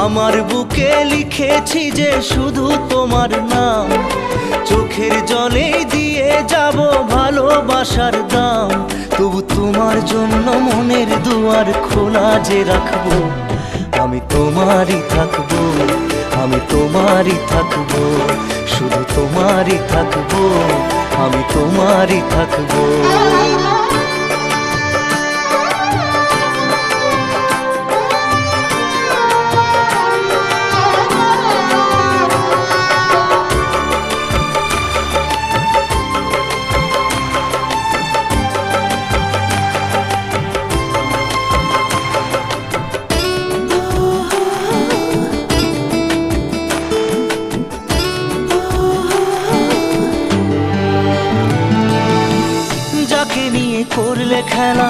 আমার বুকে লিখেছি যে শুধু তোমার নাম, চোখের জলে দিয়ে যাব ভালোবাসার দাম। তবু তোমার জন্য মনের দুয়ার খোলা যে রাখবো, আমি তোমারই থাকবো, আমি তোমারই থাকবো, শুধু তোমারই থাকবো, আমি তোমারই থাকবো। যাকে নিয়ে করলে খেলা